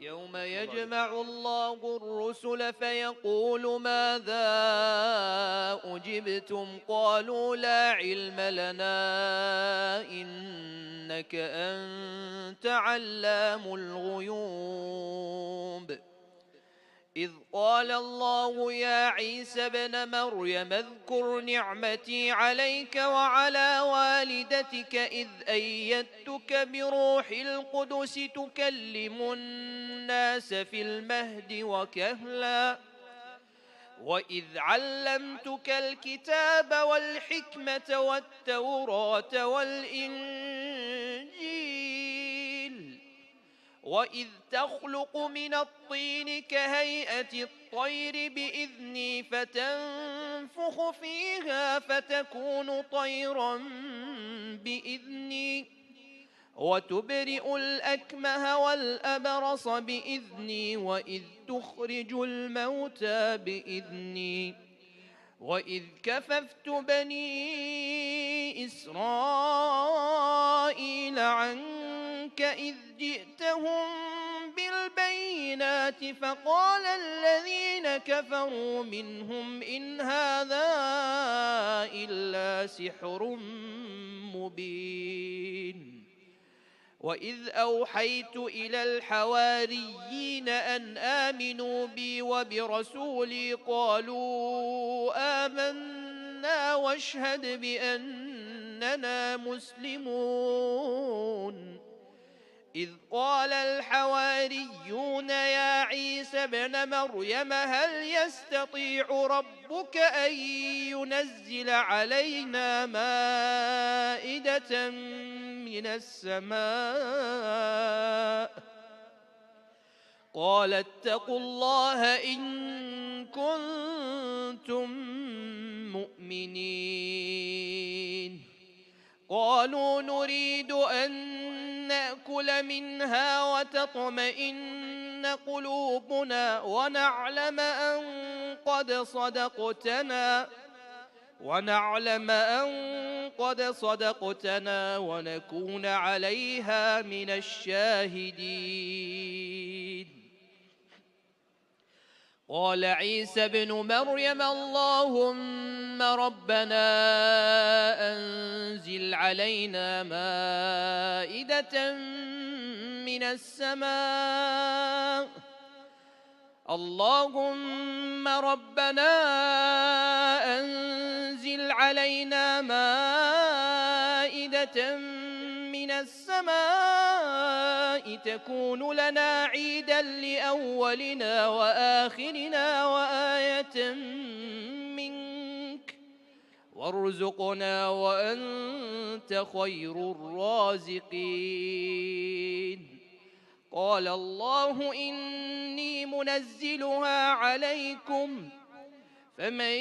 يوم يجمع الله الرسل فيقول ماذا أجبتم قالوا لا علم لنا إنك أنت علام الغيوب إذ قال الله يا عيسى ابن مريم اذكر نعمتي عليك وعلى والدتك إذ أيدتك بروح القدس تكلم الناس في المهد وكهلا وإذ علمتك الكتاب والحكمة والتوراة والإنجيل وإذ تخلق من الطين كهيئة الطير بإذني فتنفخ فيها فتكون طيرا بإذني وتبرئ الأكمه والأبرص بإذني وإذ تخرج الموتى بإذني وإذ كففت بني إسرائيل عنك إذ جئتهم بالبينات فقال الذين كفروا منهم إن هذا إلا سحر مبين وإذ أوحيت إلى الحواريين أن آمنوا بي وبرسولي قالوا آمنا واشهد بأننا مسلمون إذ قال الحواريون يا عيسى ابن مريم هل يستطيع ربك أن ينزل علينا مائدة من السماء قال اتقوا الله إن كنتم مؤمنين قالوا نريد أن نأكل منها وتطمئن قلوبنا ونعلم أن قد صدقتنا ونكون عليها من الشاهدين قال عيسى ابن مريم اللهم ربنا أنزل علينا مائدة من السماء اللهم ربنا أنزل علينا مائدة من السماء تكون لنا عيدا لأولنا وآخرنا وآية منك وارزقنا وأنت خير الرازقين قال الله إني منزلها عليكم فمن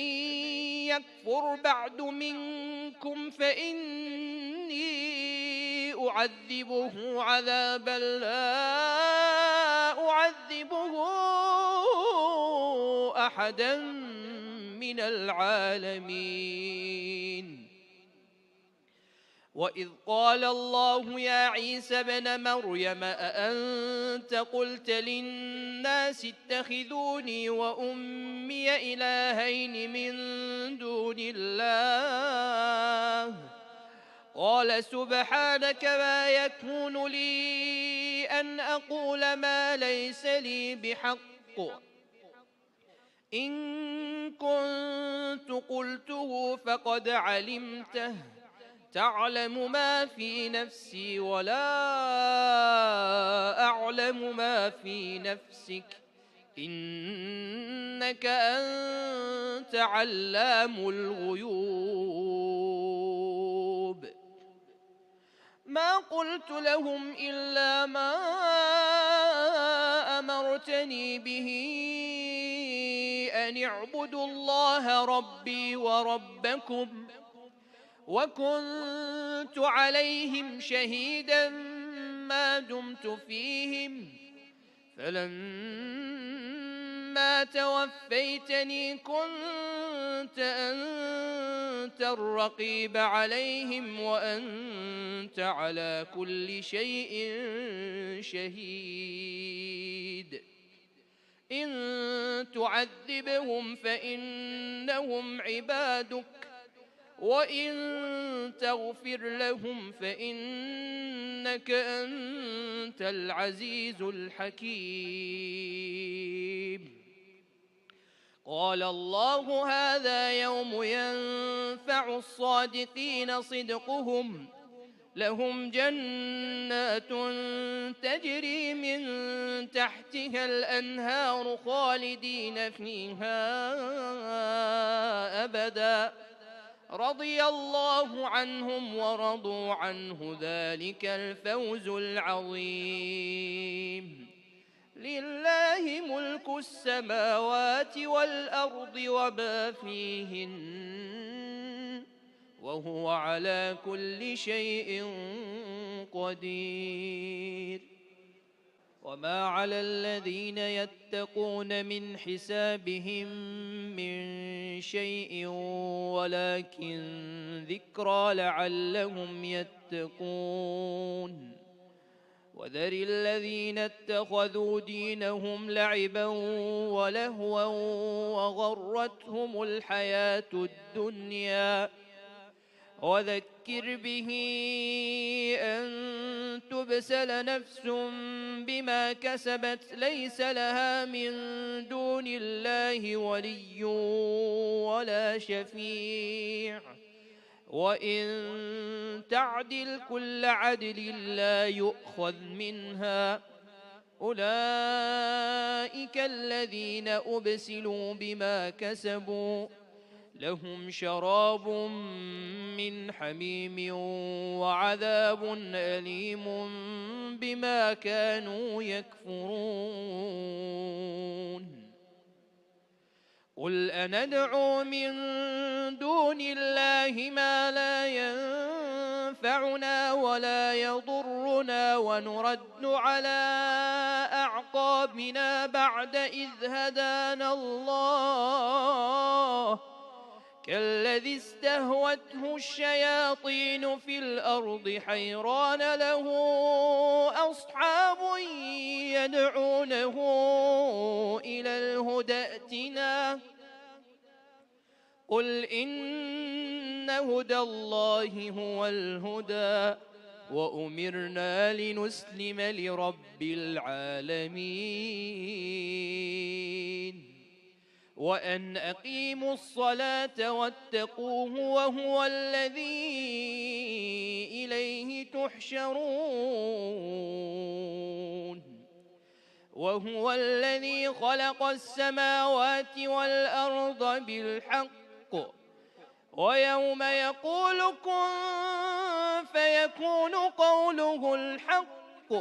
يكفر بعد منكم فإني أعذبه عذابا لا أعذبه أحدا من العالمين وإذ قال الله يا عيسى ابن مريم أأنت قلت للناس اتخذوني وأمي إلهين من دون الله قال سبحانك ما يكون لي أن أقول ما ليس لي بحق إن كنت قلته فقد علمته تعلم ما في نفسي ولا أعلم ما في نفسك إنك أنت علام الغيوب ما قلت لهم إلا ما أمرتني به أن اعبدوا الله ربي وربكم وكنت عليهم شهيدا ما دمت فيهم فلما توفيتني كنت أنت الرقيب عليهم وأنت على كل شيء شهيد تعذبهم فإنهم عبادك وإن تغفر لهم فإنك أنت العزيز الحكيم. قال الله هذا يوم ينفع الصادقين صدقهم لهم جنات تجري من تحتها الأنهار خالدين فيها أبدا رضي الله عنهم ورضوا عنه ذلك الفوز العظيم. لله ملك السماوات والأرض وما فيهن وهو على كل شيء قدير. وما على الذين يتقون من حسابهم من شيء ولكن ذكرى لعلهم يتقون. وذر الذين اتخذوا دينهم لعبا ولهوا وغرتهم الحياة الدنيا وذكر به أن تبسل نفس بما كسبت ليس لها من دون الله ولي ولا شفيع وإن تعدل كل عدل لا يؤخذ منها أولئك الذين أبسلوا بما كسبوا لهم شراب من حميم وعذاب أليم بما كانوا يكفرون. قل أندعو من دون الله ما لا ينفعنا ولا يضرنا ونرد على أعقابنا بعد إذ هدانا الله كالذي استهوته الشياطين في الأرض حيران له أصحاب يدعونه إلى الهدى ائتنا قل إن هدى الله هو الهدى وأمرنا لنسلم لرب العالمين وأن أقيموا الصلاة واتقوه وهو الذي إليه تحشرون. وهو الذي خلق السماوات والأرض بالحق ويوم يقول كن فيكون قوله الحق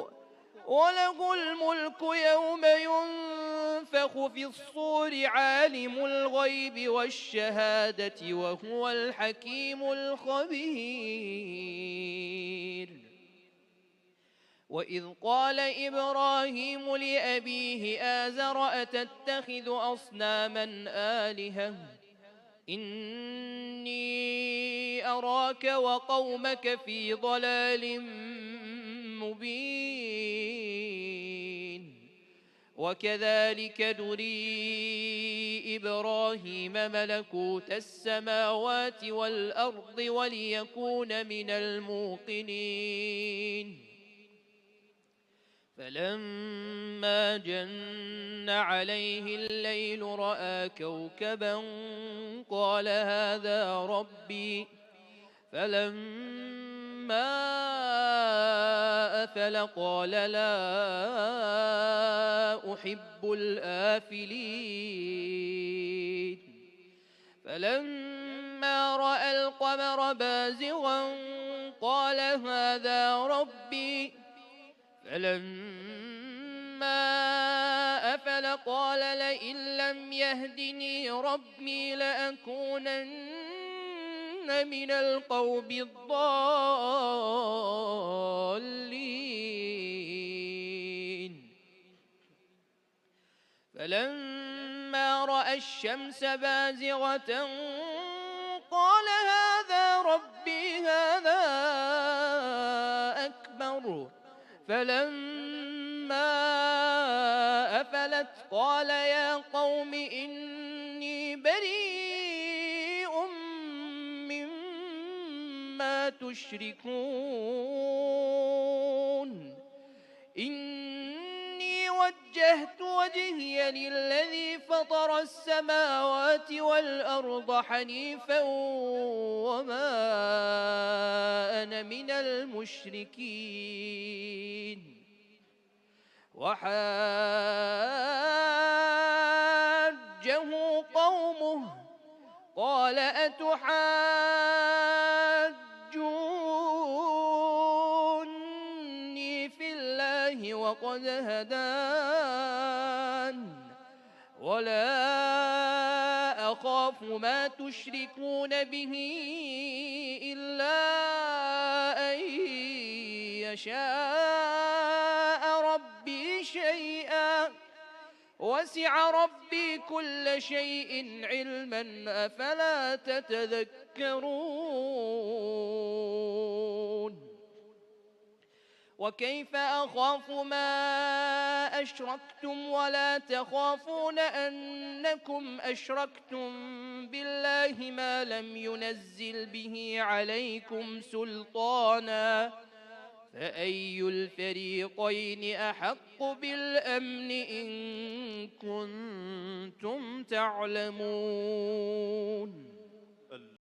وله الملك يوم ينفخ في الصور عالم الغيب والشهادة وهو الحكيم الخبير. وإذ قال إبراهيم لأبيه آزر أتتخذ أصناما آلهة إني أراك وقومك في ضلال مبين وكذلك نري إبراهيم ملكوت السماوات والأرض وليكون من الموقنين. فلما جن عليه الليل رأى كوكبا قال هذا ربي فلما أفل قال لا أحب الآفلين. فلما رأى القمر بازغا قال هذا ربي فلما أفل قال لئن لم يهدني ربي لأكونن من القوم الضالين. فلما رأى الشمس بازغة قال هذا ربي هذا أكبر. فلما أفلت أفلت قال يا قوم إني بريء مما تشركون إني وجهت وجهي للذي فطر السماوات والأرض حنيفا وما أنا من المشركين وحاجه قومه قال أتحاجوني في الله وقد هدان ولا أخاف ما تشركون به إلا أن يشاء ربي شيئا وسع ربي كل شيء علما أفلا تتذكرون وكيف أخاف ما أشركتم ولا تخافون أنكم أشركتم بالله ما لم ينزل به عليكم سلطانا فأي الفريقين أحق بالأمن إن كنتم تعلمون